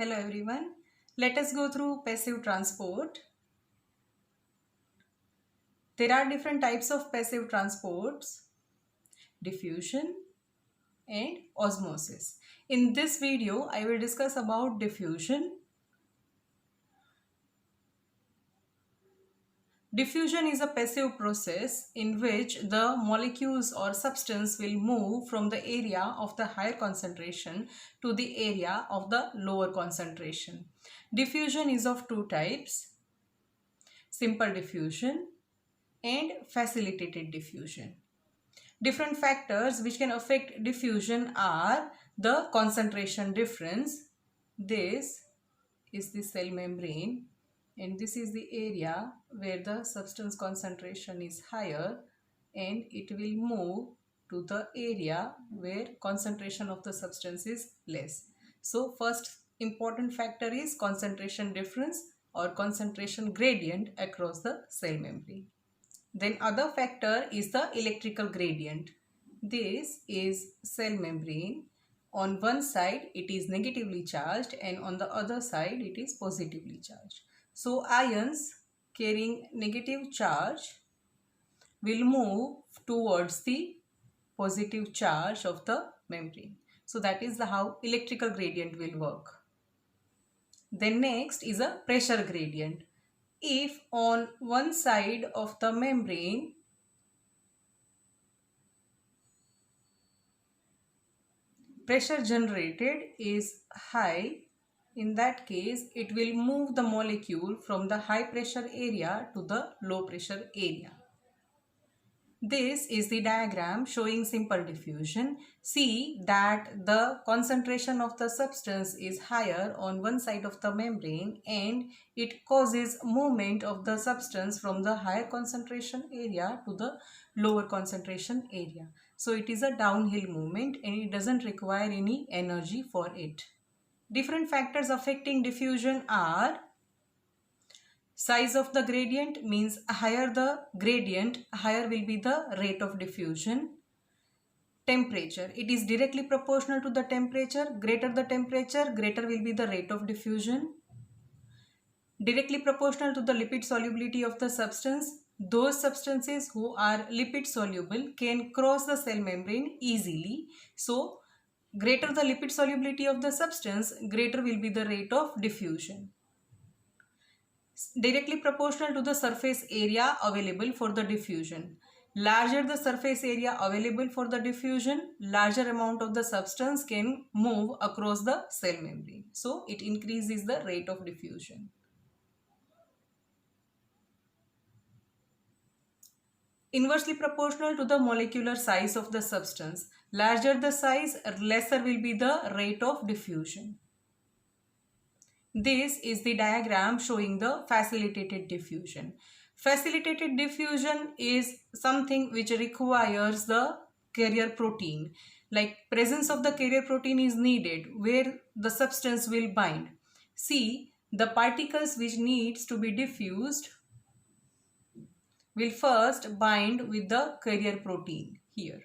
Hello everyone. Let us go through passive transport. There are different types of passive transports: diffusion and osmosis. In this video, I will discuss about diffusion. Diffusion is a passive process in which the molecules or substance will move from the area of the higher concentration to the area of the lower concentration. Diffusion is of two types: simple diffusion and facilitated diffusion. Different factors which can affect diffusion are the concentration difference. This is the cell membrane and this is the area where the substance concentration is higher, and it will move to the area where concentration of the substance is less. So first important factor is concentration difference or concentration gradient across the cell membrane. Then other factor is the electrical gradient. This is cell membrane. On one side it is negatively charged and on the other side it is positively charged. So ions carrying negative charge will move towards the positive charge of the membrane. So that is how electrical gradient will work. Then next is a pressure gradient. If on one side of the membrane pressure generated is high, in that case it will move the molecule from the high pressure area to the low pressure area. This is the diagram showing simple diffusion. See that the concentration of the substance is higher on one side of the membrane and it causes movement of the substance from the higher concentration area to the lower concentration area. So it is a downhill movement and it doesn't require any energy for it. Different factors affecting diffusion are: size of the gradient, means higher the gradient, higher will be the rate of diffusion. Temperature, it is directly proportional to the temperature. Greater the temperature, greater will be the rate of diffusion. Directly proportional to the lipid solubility of the substance. Those substances who are lipid soluble can cross the cell membrane easily. So, greater the lipid solubility of the substance, greater will be the rate of diffusion. Directly proportional to the surface area available for the diffusion. Larger the surface area available for the diffusion, larger amount of the substance can move across the cell membrane. So, it increases the rate of diffusion. Inversely proportional to the molecular size of the substance. Larger the size, lesser will be the rate of diffusion. This is the diagram showing the facilitated diffusion. Facilitated diffusion is something which requires the carrier protein. Like presence of the carrier protein is needed where the substance will bind. See, the particles which needs to be diffused will first bind with the carrier protein here.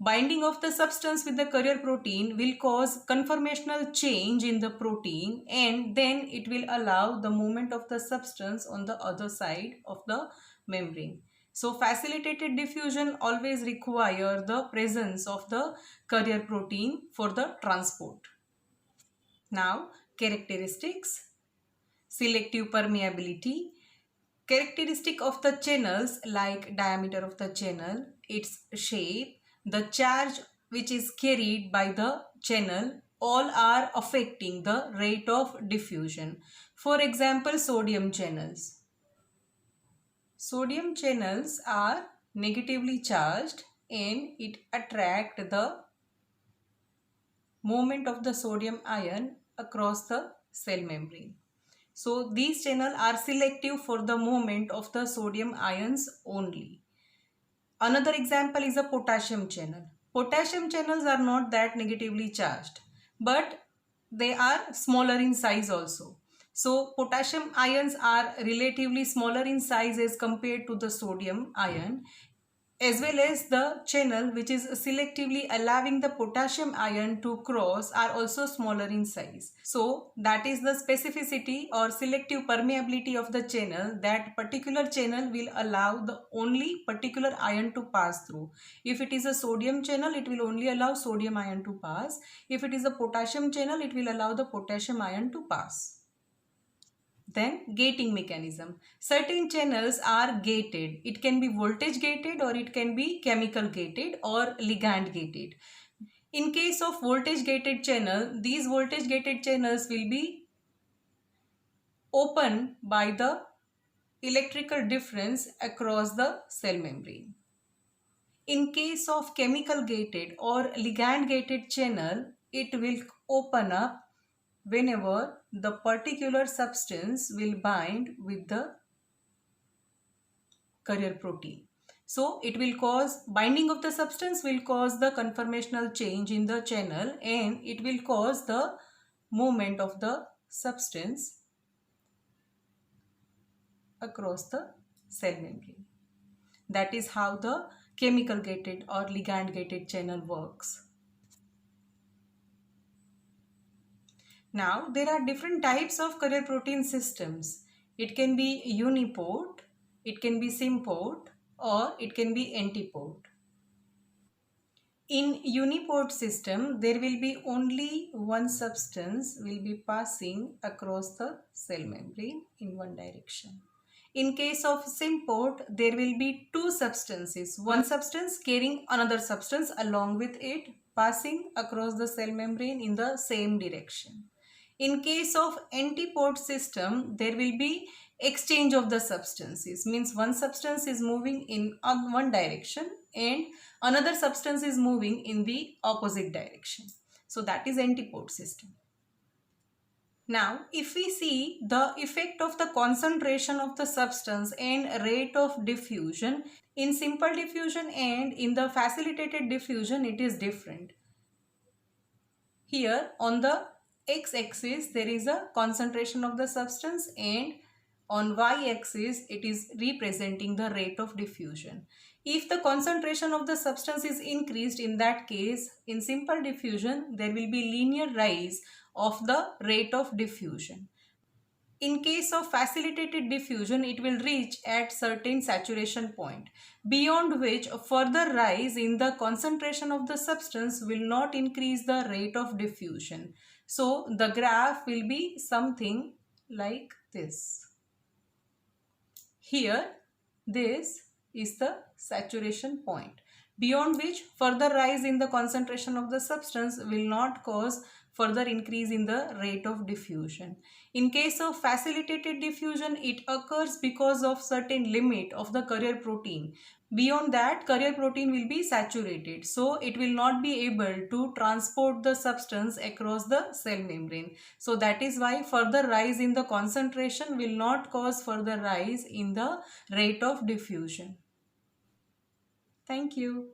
Binding of the substance with the carrier protein will cause conformational change in the protein, and then it will allow the movement of the substance on the other side of the membrane. So facilitated diffusion always require the presence of the carrier protein for the transport. Now characteristics: selective permeability. Characteristic of the channels like diameter of the channel, its shape, the charge which is carried by the channel, all are affecting the rate of diffusion. For example, sodium channels. Sodium channels are negatively charged and it attract the movement of the sodium ion across the cell membrane. So these channels are selective for the movement of the sodium ions only. Another example is a potassium channel. Potassium channels are not that negatively charged, but they are smaller in size also. So potassium ions are relatively smaller in size as compared to the sodium ion. as well as the channel which is selectively allowing the potassium ion to cross are also smaller in size. So that is the specificity or selective permeability of the channel. That particular channel will allow the only particular ion to pass through. If it is a sodium channel, it will only allow sodium ion to pass. If it is a potassium channel, it will allow the potassium ion to pass. Then gating mechanism. Certain channels are gated. It can be voltage gated or it can be chemical gated or ligand gated. In case of voltage gated channel, these voltage gated channels will be open by the electrical difference across the cell membrane. In case of chemical gated or ligand gated channel, it will open up whenever the particular substance will bind with the carrier protein. So it will cause binding of the substance will cause the conformational change in the channel, and it will cause the movement of the substance across the cell membrane. That is how the chemical gated or ligand gated channel works. Now there are different types of carrier protein systems. It can be uniport, it can be symport, or it can be antiport. In uniport system, there will be only one substance will be passing across the cell membrane in one direction. In case of symport, there will be two substances. One substance carrying another substance along with it, passing across the cell membrane in the same direction. In case of antiport system, there will be exchange of the substances. Means one substance is moving in one direction and another substance is moving in the opposite direction. So that is antiport system. Now, if we see the effect of the concentration of the substance and rate of diffusion, in simple diffusion and in the facilitated diffusion, it is different. Here on the x-axis, there is a concentration of the substance, and on y-axis, it is representing the rate of diffusion. If the concentration of the substance is increased, in that case, in simple diffusion, there will be linear rise of the rate of diffusion. In case of facilitated diffusion, it will reach at certain saturation point, beyond which a further rise in the concentration of the substance will not increase the rate of diffusion. So the graph will be something like this. Here, this is the saturation point, beyond which further rise in the concentration of the substance will not cause further increase in the rate of diffusion. In case of facilitated diffusion, it occurs because of certain limit of the carrier protein. Beyond that, carrier protein will be saturated, so it will not be able to transport the substance across the cell membrane. So that is why further rise in the concentration will not cause further rise in the rate of diffusion. Thank you.